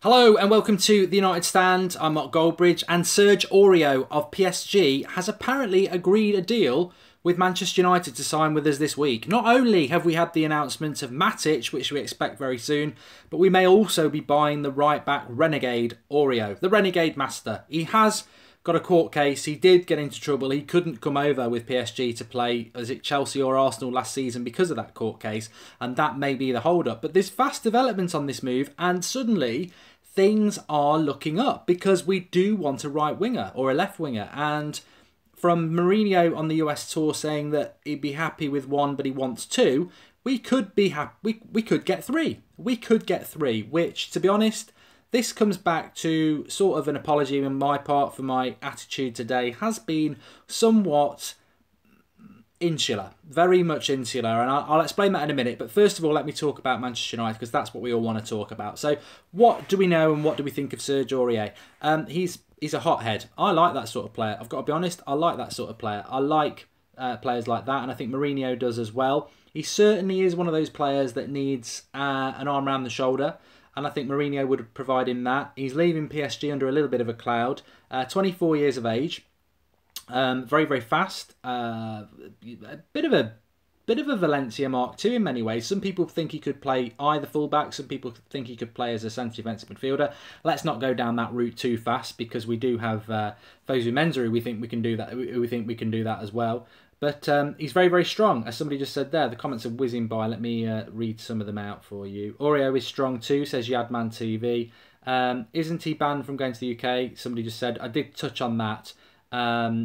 Hello and welcome to the United Stand. I'm Mark Goldbridge, and Serge Aurier of PSG has apparently agreed a deal with Manchester United to sign with us this week. Not only have we had the announcement of Matic, which we expect very soon, but we may also be buying the right-back renegade Aurier, the renegade master. He has got a court case. He did get into trouble. He couldn't come over with PSG to play, is it Chelsea or Arsenal last season because of that court case, and that may be the hold-up. But there's fast developments on this move, and suddenly things are looking up because we do want a right winger or a left winger. And from Mourinho on the US tour saying that he'd be happy with one but he wants two, we could be happy. We could get three. We could get three, which, to be honest, this comes back to sort of an apology on my part for my attitude today. Has been somewhat insular, very much insular, and I'll explain that in a minute. But first of all, let me talk about Manchester United, because that's what we all want to talk about. So what do we know and what do we think of Serge Aurier? He's a hothead. I like that sort of player. I've got to be honest, I like that sort of player. I like players like that, and I think Mourinho does as well. He certainly is one of those players that needs an arm around the shoulder, and I think Mourinho would provide him that. He's leaving PSG under a little bit of a cloud. 24 years of age. Very, very fast. A bit of a Valencia mark too in many ways. Some people think he could play either fullback. Some people think he could play as a centre defensive midfielder. Let's not go down that route too fast, because we do have Fosu Mensah, who we think we can do that. We think we can do that as well. But he's very, very strong, as somebody just said there. The comments are whizzing by. Let me read some of them out for you. Aurier is strong too, says Yadman TV. Isn't he banned from going to the UK? Somebody just said. I did touch on that.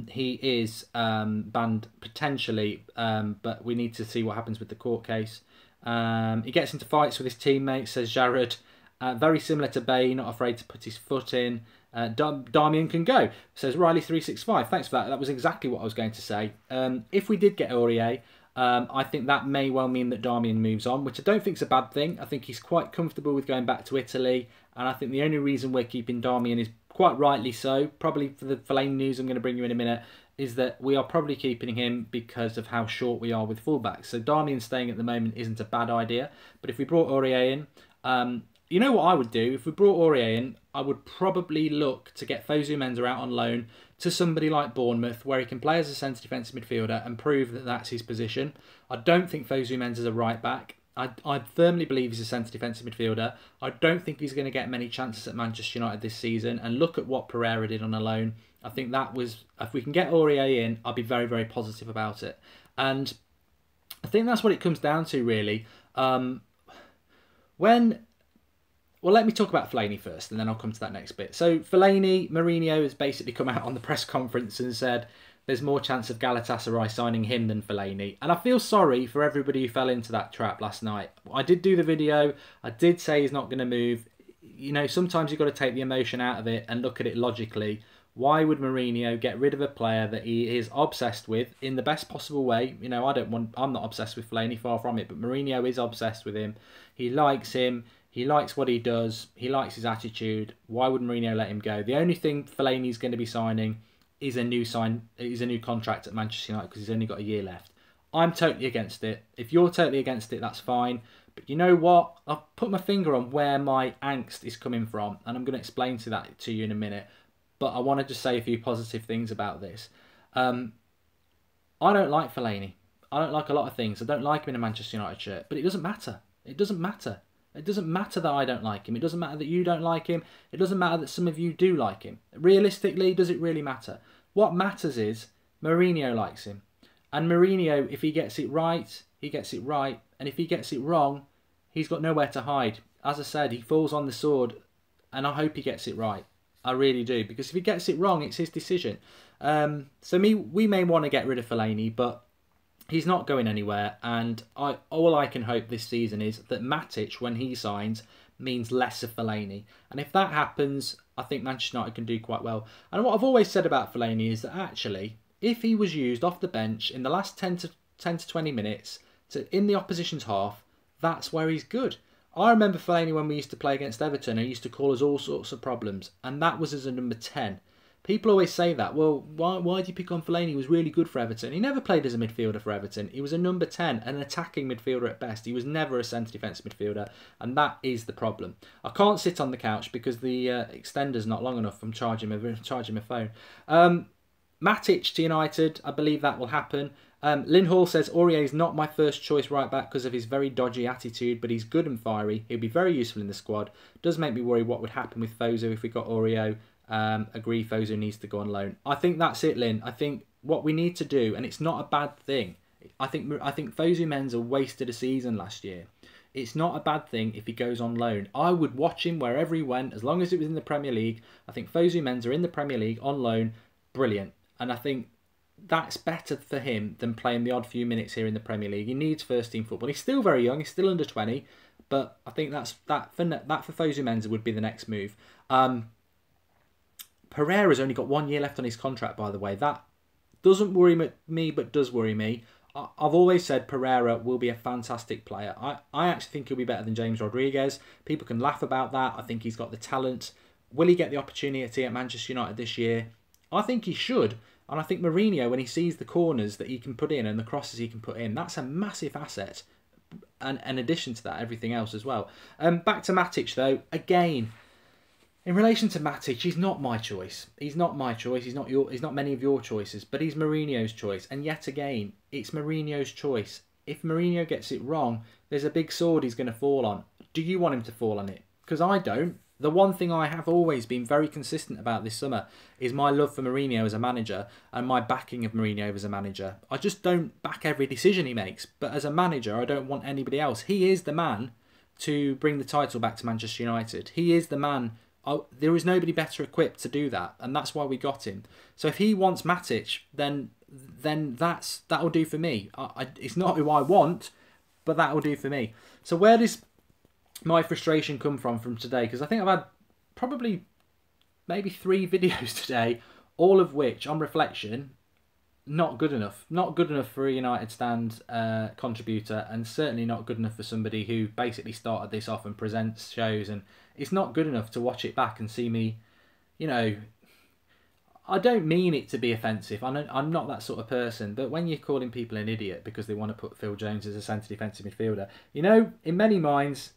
He is banned potentially, but we need to see what happens with the court case. He gets into fights with his teammates, says Jared. Very similar to Bay, not afraid to put his foot in. Darmian can go, says Riley365. Thanks for that. That was exactly what I was going to say. If we did get Aurier, I think that may well mean that Darmian moves on, which I don't think is a bad thing. I think he's quite comfortable with going back to Italy, and I think the only reason we're keeping Darmian is, quite rightly so, probably for the Fellaini news I'm going to bring you in a minute, is that we are probably keeping him because of how short we are with fullbacks. So Darmian staying at the moment isn't a bad idea. But if we brought Aurier in, you know what I would do? If we brought Aurier in, I would probably look to get Fosu Mensah out on loan to somebody like Bournemouth, where he can play as a centre defensive midfielder and prove that that's his position. I don't think Fosu Mensah is a right back. I firmly believe he's a centre defensive midfielder. I don't think he's going to get many chances at Manchester United this season. And look at what Pereira did on a loan. I think that was, if we can get Aurier in, I'll be very, very positive about it. And I think that's what it comes down to, really. Well, let me talk about Fellaini first, and then I'll come to that next bit. So Fellaini, Mourinho has basically come out on the press conference and said there's more chance of Galatasaray signing him than Fellaini. And I feel sorry for everybody who fell into that trap last night. I did do the video. I did say he's not going to move. You know, sometimes you've got to take the emotion out of it and look at it logically. Why would Mourinho get rid of a player that he is obsessed with in the best possible way? You know, I'm not obsessed with Fellaini, far from it, but Mourinho is obsessed with him. He likes him. He likes what he does. He likes his attitude. Why would Mourinho let him go? The only thing Fellaini's going to be signing is a new contract at Manchester United, because he's only got a year left. I'm totally against it. If you're totally against it, that's fine. But you know what? I'll put my finger on where my angst is coming from, and I'm going to explain that to you in a minute. But I want to just say a few positive things about this. I don't like Fellaini. I don't like a lot of things. I don't like him in a Manchester United shirt. But it doesn't matter. It doesn't matter. It doesn't matter that I don't like him. It doesn't matter that you don't like him. It doesn't matter that some of you do like him. Realistically, does it really matter? What matters is Mourinho likes him. And Mourinho, if he gets it right, he gets it right. And if he gets it wrong, he's got nowhere to hide. As I said, he falls on the sword, and I hope he gets it right. I really do. Because if he gets it wrong, it's his decision. We may want to get rid of Fellaini, but he's not going anywhere, and all I can hope this season is that Matic, when he signs, means less of Fellaini. And if that happens, I think Manchester United can do quite well. And what I've always said about Fellaini is that actually, if he was used off the bench in the last 10 to 20 minutes in the opposition's half, that's where he's good. I remember Fellaini when we used to play against Everton, he used to call us all sorts of problems, and that was as a number 10. People always say that. Well, why did you pick on Fellaini? He was really good for Everton. He never played as a midfielder for Everton. He was a number 10, an attacking midfielder at best. He was never a centre defensive midfielder, and that is the problem. I can't sit on the couch because the extender's not long enough. I'm charging my phone. Matic to United, I believe that will happen. Lynn Hall says, Aurier is not my first choice right back because of his very dodgy attitude, but he's good and fiery. He'll be very useful in the squad. Does make me worry what would happen with Fosu if we got Aurier. Agree, Fosu needs to go on loan. I think that's it, Lynn. I think what we need to do, and it's not a bad thing. I think Fosu Mensah wasted a season last year. It's not a bad thing if he goes on loan. I would watch him wherever he went, as long as it was in the Premier League. I think Fosu Mensah in the Premier League on loan, brilliant. And I think that's better for him than playing the odd few minutes here in the Premier League. He needs first team football. He's still very young. He's still under 20, but I think that for Fosu Mensah would be the next move. Pereira's only got 1 year left on his contract, by the way. That doesn't worry me, but does worry me. I've always said Pereira will be a fantastic player. I actually think he'll be better than James Rodriguez. People can laugh about that. I think he's got the talent. Will he get the opportunity at Manchester United this year? I think he should. And I think Mourinho, when he sees the corners that he can put in and the crosses he can put in, that's a massive asset. And in addition to that, everything else as well. Back to Matic, though. Again, in relation to Matic, he's not my choice. He's not my choice. He's not many of your choices, but he's Mourinho's choice. And yet again, it's Mourinho's choice. If Mourinho gets it wrong, there's a big sword he's going to fall on. Do you want him to fall on it? Because I don't. The one thing I have always been very consistent about this summer is my love for Mourinho as a manager and my backing of Mourinho as a manager. I just don't back every decision he makes. But as a manager, I don't want anybody else. He is the man to bring the title back to Manchester United. He is the man. There is nobody better equipped to do that, and that's why we got him. So if he wants Matic, then that'll do for me. It's not who I want, but that'll do for me. So where does my frustration come from today? Because I think I've had probably maybe 3 videos today, all of which, on reflection, not good enough. Not good enough for a United Stand contributor, and certainly not good enough for somebody who basically started this off and presents shows. And it's not good enough to watch it back and see me, you know, I don't mean it to be offensive. I'm not that sort of person. But when you're calling people an idiot because they want to put Phil Jones as a centre defensive midfielder, you know, in many minds,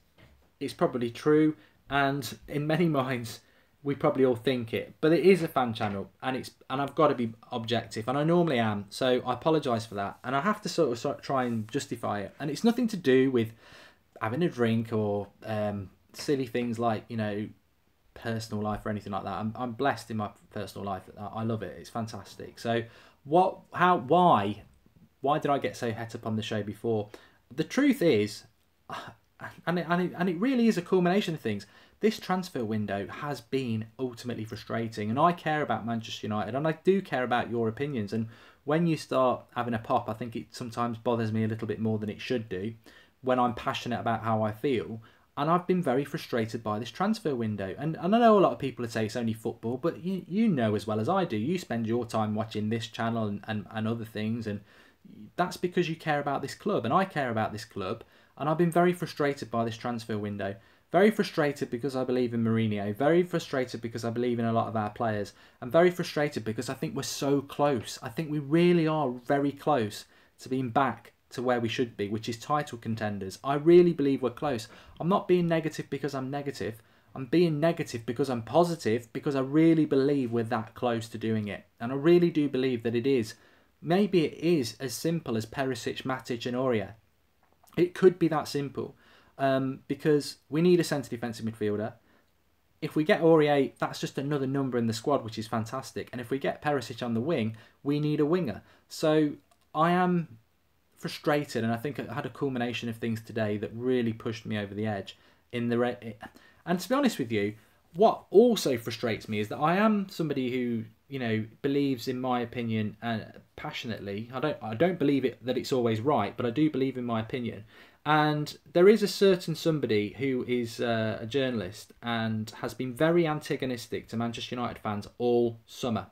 it's probably true. And in many minds, we probably all think it. But it is a fan channel, and I've got to be objective, and I normally am. So I apologise for that. And I have to sort of try and justify it. And it's nothing to do with having a drink or silly things like, you know, personal life or anything like that. I'm blessed in my personal life. I love it. It's fantastic. So why did I get so het up on the show before? The truth is, and it really is a culmination of things. This transfer window has been ultimately frustrating, and I care about Manchester United, and I do care about your opinions. And when you start having a pop, I think it sometimes bothers me a little bit more than it should do when I'm passionate about how I feel. And I've been very frustrated by this transfer window. And I know a lot of people would say it's only football, but you know as well as I do, you spend your time watching this channel and other things, and that's because you care about this club, and I care about this club. And I've been very frustrated by this transfer window. Very frustrated because I believe in Mourinho. Very frustrated because I believe in a lot of our players. And very frustrated because I think we're so close. I think we really are very close to being back to where we should be, which is title contenders. I really believe we're close. I'm not being negative because I'm negative. I'm being negative because I'm positive, because I really believe we're that close to doing it. And I really do believe that it is. Maybe it is as simple as Perisic, Matic and Aurier. It could be that simple. Because we need a centre defensive midfielder. If we get Aurier, that's just another number in the squad, which is fantastic. And if we get Perisic on the wing, we need a winger. So I am frustrated, and I think I had a culmination of things today that really pushed me over the edge. And to be honest with you, what also frustrates me is that I am somebody who, you know, believes in my opinion passionately. I don't believe that it's always right, but I do believe in my opinion. And there is a certain somebody who is a journalist and has been very antagonistic to Manchester United fans all summer.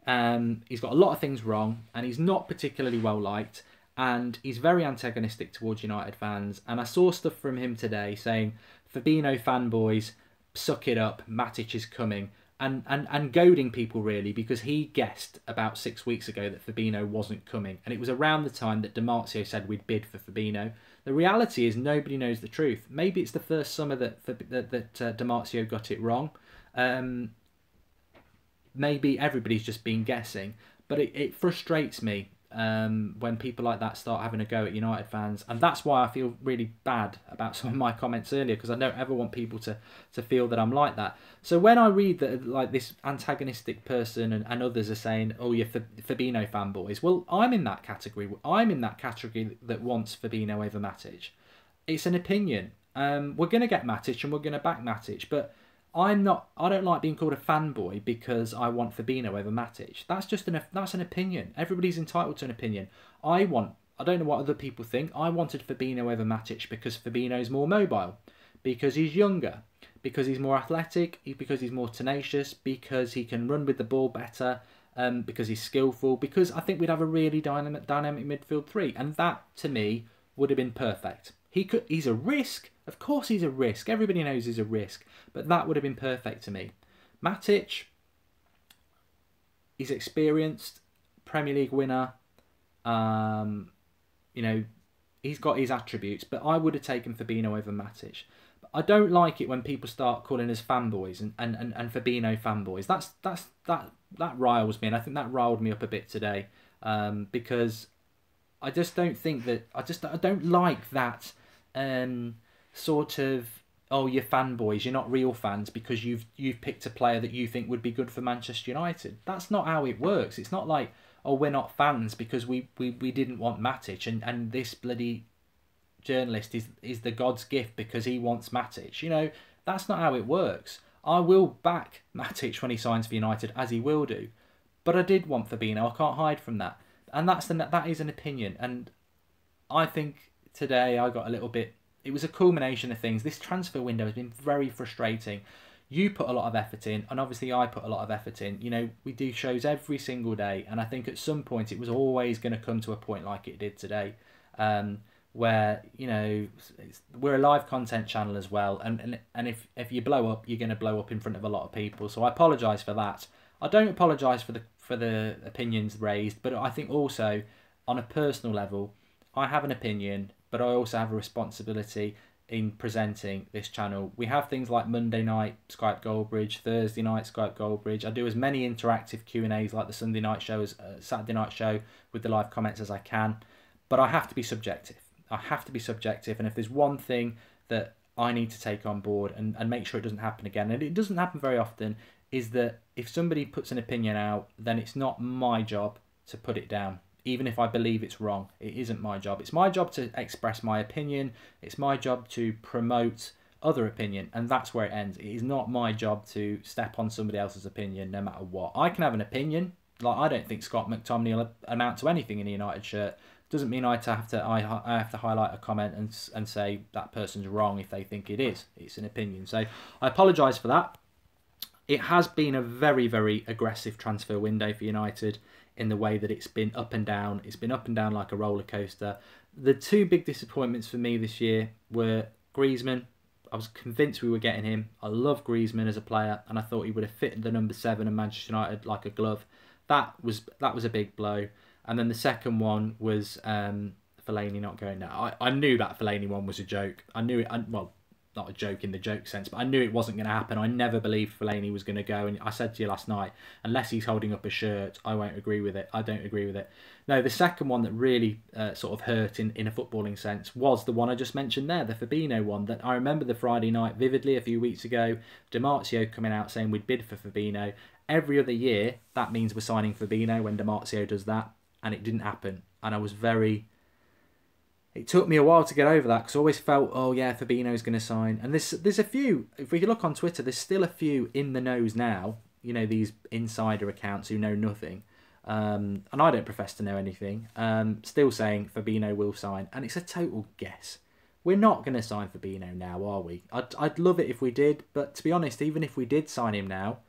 He's got a lot of things wrong, and he's not particularly well liked, and he's very antagonistic towards United fans. And I saw stuff from him today saying, Fabinho fanboys, suck it up, Matic is coming. and goading people really, because he guessed about 6 weeks ago that Fabinho wasn't coming, and it was around the time that Di Marzio said we'd bid for Fabinho. The reality is nobody knows the truth. Maybe it's the first summer that Di Marzio got it wrong. Maybe everybody's just been guessing, but it frustrates me when people like that start having a go at United fans, and that's why I feel really bad about some of my comments earlier, because I don't ever want people to feel that I'm like that. So when I read that like this antagonistic person and others are saying, oh, you're Fabinho fanboys, well, I'm in that category. I'm in that category that wants Fabinho over Matic. It's an opinion. We're going to get Matic and we're going to back Matic, but I don't like being called a fanboy because I want Fabinho over Matic. That's an opinion. Everybody's entitled to an opinion. I don't know what other people think. I wanted Fabinho over Matic because Fabinho's more mobile, because he's younger, because he's more athletic, because he's more tenacious, because he can run with the ball better, because he's skillful, because I think we'd have a really dynamic midfield three, and that to me would have been perfect. He's a risk. Of course he's a risk. Everybody knows he's a risk. But that would have been perfect to me. Matic, he's experienced, Premier League winner. You know, he's got his attributes. But I would have taken Fabinho over Matic. But I don't like it when people start calling us fanboys and Fabinho fanboys. That riles me. And I think that riled me up a bit today. Because I just don't think that... I don't like that... sort of, oh, you're fanboys, you're not real fans because you've picked a player that you think would be good for Manchester United. That's not how it works. It's not like, oh, we're not fans because we didn't want Matic and this bloody journalist is the God's gift because he wants Matic. You know, that's not how it works. I will back Matic when he signs for United, as he will do. But I did want Fabinho. I can't hide from that. And that is an opinion. And I think today I got a little bit... It was a culmination of things. This transfer window has been very frustrating. You put a lot of effort in, and obviously I put a lot of effort in. You know, we do shows every single day, and I think at some point it was always going to come to a point like it did today, where, you know, we're a live content channel as well, and if you blow up, you're going to blow up in front of a lot of people. So I apologise for that. I don't apologise for the opinions raised, but I think also on a personal level, I have an opinion, but I also have a responsibility in presenting this channel. We have things like Monday night Skype Goldbridge, Thursday night Skype Goldbridge. I do as many interactive Q&As like the Sunday night show as Saturday night show with the live comments as I can, but I have to be subjective. I have to be subjective, and if there's one thing that I need to take on board and make sure it doesn't happen again, and it doesn't happen very often, is that if somebody puts an opinion out, then it's not my job to put it down. Even if I believe it's wrong, it isn't my job. It's my job to express my opinion. It's my job to promote other opinion, and that's where it ends. It is not my job to step on somebody else's opinion, no matter what. I can have an opinion. Like, I don't think Scott McTominay will amount to anything in a United shirt. Doesn't mean I have to highlight a comment and say that person's wrong if they think it is. It's an opinion. So I apologise for that. It has been a very, very aggressive transfer window for United, in the way that it's been up and down. It's been up and down like a roller coaster. The two big disappointments for me this year were Griezmann. I was convinced we were getting him. I love Griezmann as a player, and I thought he would have fit the number 7 in Manchester United like a glove. That was a big blow. And then the second one was Fellaini not going now. I knew that Fellaini one was a joke. I knew it. Well, not a joke in the joke sense, but I knew it wasn't going to happen. I never believed Fellaini was going to go, and I said to you last night, unless he's holding up a shirt, I won't agree with it. I don't agree with it. No, the second one that really sort of hurt in a footballing sense was the one I just mentioned there, the Fabinho one. That I remember the Friday night vividly a few weeks ago, Di Marzio coming out saying we'd bid for Fabinho. Every other year, that means we're signing Fabinho when Di Marzio does that, and it didn't happen. And I was very... It took me a while to get over that, because I always felt, oh yeah, Fabinho's going to sign. And there's a few, if we look on Twitter, there's still a few in the knows now, you know, these insider accounts who know nothing. And I don't profess to know anything. Still saying Fabinho will sign, and it's a total guess. We're not going to sign Fabinho now, are we? I'd love it if we did, but to be honest, even if we did sign him now,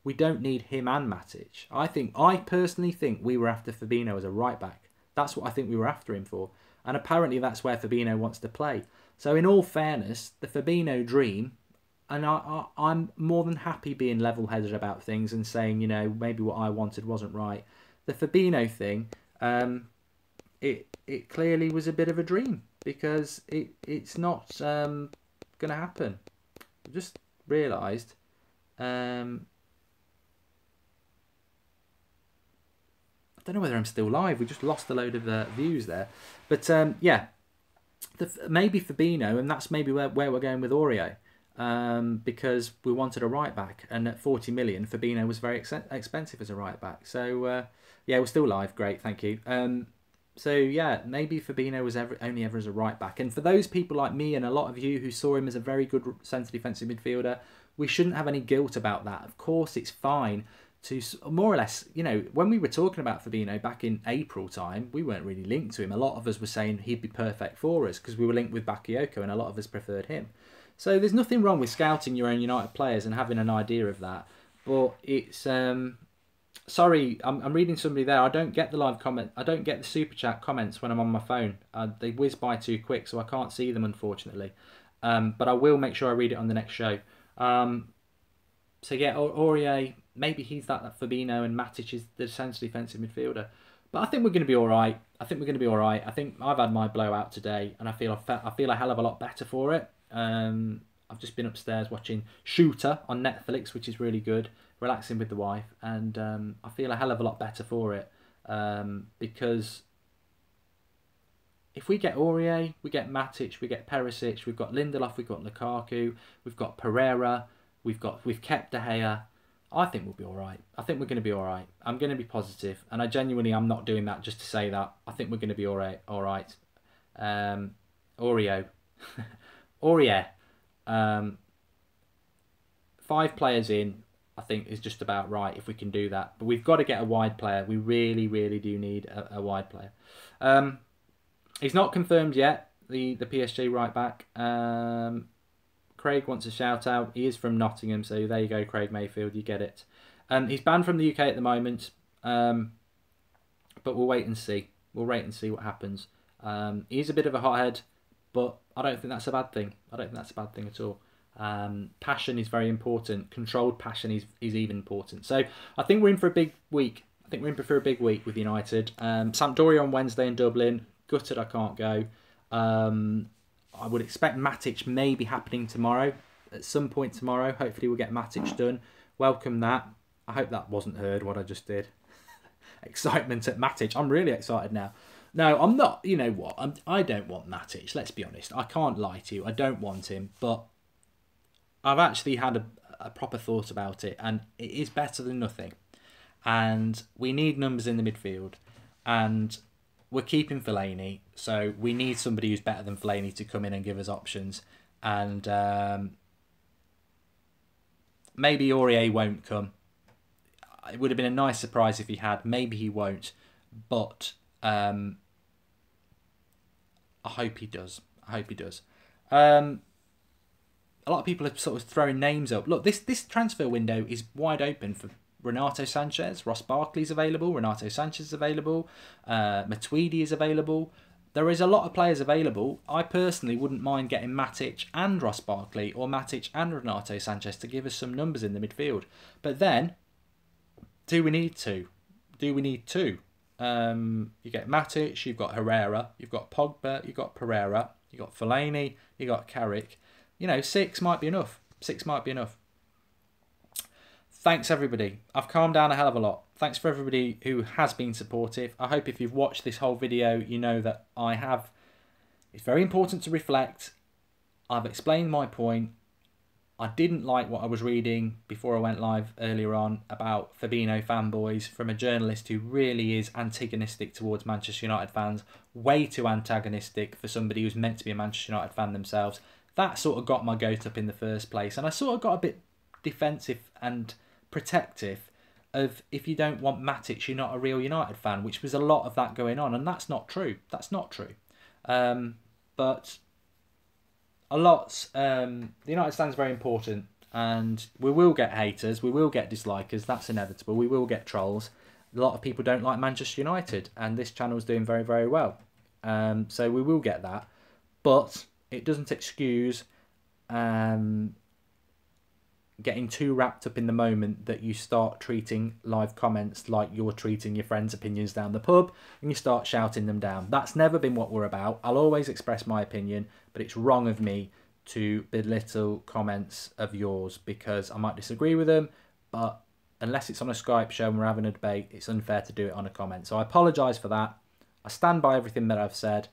we don't need him and Matic. I personally think we were after Fabinho as a right back. That's what I think we were after him for. And apparently that's where Fabinho wants to play. So in all fairness, the Fabinho dream and I'm more than happy being level-headed about things and saying, you know, maybe what I wanted wasn't right. The Fabinho thing, it clearly was a bit of a dream, because it's not going to happen. I just realised. I don't know whether I'm still live. We just lost a load of views there. But yeah, maybe Fabinho, and that's maybe where we're going with Aurier, because we wanted a right back, and at 40 million, Fabinho was very expensive as a right back. So yeah, we're still live. Great, thank you. So yeah, maybe Fabinho was only ever as a right back. And for those people like me and a lot of you who saw him as a very good centre defensive midfielder, we shouldn't have any guilt about that. Of course, it's fine to more or less, you know, when we were talking about Fabinho back in April time, we weren't really linked to him. A lot of us were saying he'd be perfect for us because we were linked with Bakayoko, and a lot of us preferred him. So there's nothing wrong with scouting your own United players and having an idea of that. But it's sorry, I'm reading somebody there. I don't get the live comment. I don't get the super chat comments when I'm on my phone. They whiz by too quick, so I can't see them, unfortunately. But I will make sure I read it on the next show. So yeah, Aurier, maybe he's that Fabinho, and Matic is the centre defensive midfielder. But I think we're going to be all right. I think I've had my blowout today, and I feel a hell of a lot better for it. I've just been upstairs watching Shooter on Netflix, which is really good, relaxing with the wife, and I feel a hell of a lot better for it, because if we get Aurier, we get Matic, we get Perisic, we've got Lindelof, we've got Lukaku, we've got Pereira, we've kept De Gea. I think we'll be all right. I think we're going to be all right. I'm going to be positive, and I genuinely am not doing that just to say that. I think we're going to be all right. All right. Aurier. 5 players in, I think, is just about right if we can do that. But we've got to get a wide player. We really, really do need a wide player. He's not confirmed yet, the PSG right back. Craig wants a shout out. He is from Nottingham, so there you go, Craig Mayfield, you get it. He's banned from the UK at the moment, but we'll wait and see. We'll wait and see what happens. He's a bit of a hothead, but I don't think that's a bad thing. I don't think that's a bad thing at all. Passion is very important. Controlled passion is even important. So I think we're in for a big week. I think we're in for a big week with United. Sampdoria on Wednesday in Dublin. Gutted I can't go. I would expect Matic may be happening tomorrow. At some point tomorrow. Hopefully we'll get Matic done. Welcome that. I hope that wasn't heard, what I just did. Excitement at Matic. I'm really excited now. No, I'm not. You know what? I don't want Matic. Let's be honest. I can't lie to you. I don't want him. But I've actually had a proper thought about it. And it is better than nothing. And we need numbers in the midfield. And we're keeping Fellaini. So we need somebody who's better than Fellaini to come in and give us options. And maybe Aurier won't come. It would have been a nice surprise if he had. Maybe he won't. But I hope he does. I hope he does. A lot of people are sort of throwing names up. Look, this transfer window is wide open for Renato Sanchez. Ross Barkley's available. Renato Sanchez is available. Matuidi is available. There is a lot of players available. I personally wouldn't mind getting Matic and Ross Barkley, or Matic and Renato Sanchez, to give us some numbers in the midfield. But then, do we need to? Do we need two? You get Matic, you've got Herrera, you've got Pogba, you've got Pereira, you've got Fellaini, you've got Carrick. You know, 6 might be enough. 6 might be enough. Thanks, everybody. I've calmed down a hell of a lot. Thanks for everybody who has been supportive. I hope if you've watched this whole video, you know that I have. It's very important to reflect. I've explained my point. I didn't like what I was reading before I went live earlier on about Fabinho fanboys from a journalist who really is antagonistic towards Manchester United fans. Way too antagonistic for somebody who's meant to be a Manchester United fan themselves. That sort of got my goat up in the first place. And I sort of got a bit defensive and protective of, if you don't want Matic, you're not a real United fan, which was a lot of that going on. And that's not true. That's not true. But a lot, the United stand is very important, and we will get haters, we will get dislikers, that's inevitable, we will get trolls. A lot of people don't like Manchester United, and this channel is doing very, very well. So we will get that, but it doesn't excuse getting too wrapped up in the moment that you start treating live comments like you're treating your friends' opinions down the pub and you start shouting them down. That's never been what we're about. I'll always express my opinion, but it's wrong of me to belittle comments of yours because I might disagree with them, but unless it's on a Skype show and we're having a debate, it's unfair to do it on a comment. So I apologise for that. I stand by everything that I've said,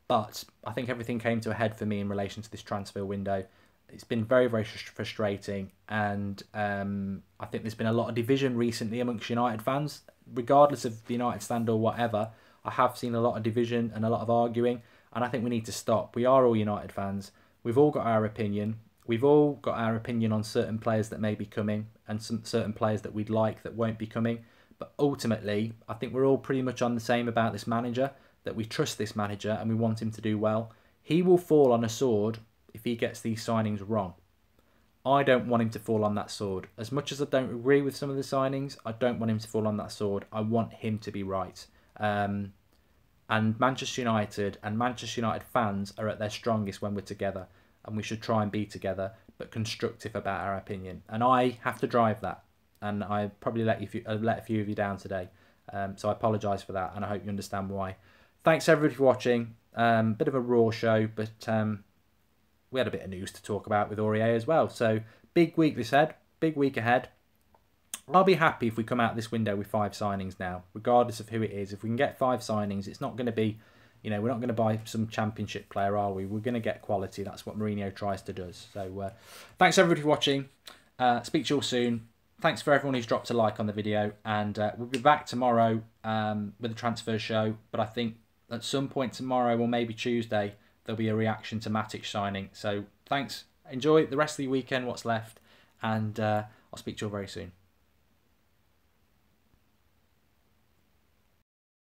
but I think everything came to a head for me in relation to this transfer window. It's been very, very frustrating, and I think there's been a lot of division recently amongst United fans, regardless of the United stand or whatever. I have seen a lot of division and a lot of arguing, and I think we need to stop. We are all United fans. We've all got our opinion. We've all got our opinion on certain players that may be coming and some certain players that we'd like that won't be coming. But ultimately, I think we're all pretty much on the same about this manager, that we trust this manager and we want him to do well. He will fall on a sword if he gets these signings wrong. I don't want him to fall on that sword. As much as I don't agree with some of the signings, I don't want him to fall on that sword. I want him to be right. And Manchester United and Manchester United fans are at their strongest when we're together. And we should try and be together, but constructive about our opinion. And I have to drive that. And I probably let a few of you down today. So I apologise for that, and I hope you understand why. Thanks everybody for watching. Bit of a raw show, but we had a bit of news to talk about with Aurier as well. So big week ahead. I'll be happy if we come out this window with 5 signings now, regardless of who it is. If we can get 5 signings, it's not going to be, we're not going to buy some championship player, are we? We're going to get quality. That's what Mourinho tries to do. So thanks everybody for watching. Speak to you all soon. Thanks for everyone who's dropped a like on the video, and we'll be back tomorrow with a transfer show. But I think at some point tomorrow or maybe Tuesday, there'll be a reaction to Matic signing. So thanks. Enjoy the rest of the weekend, what's left, and I'll speak to you all very soon.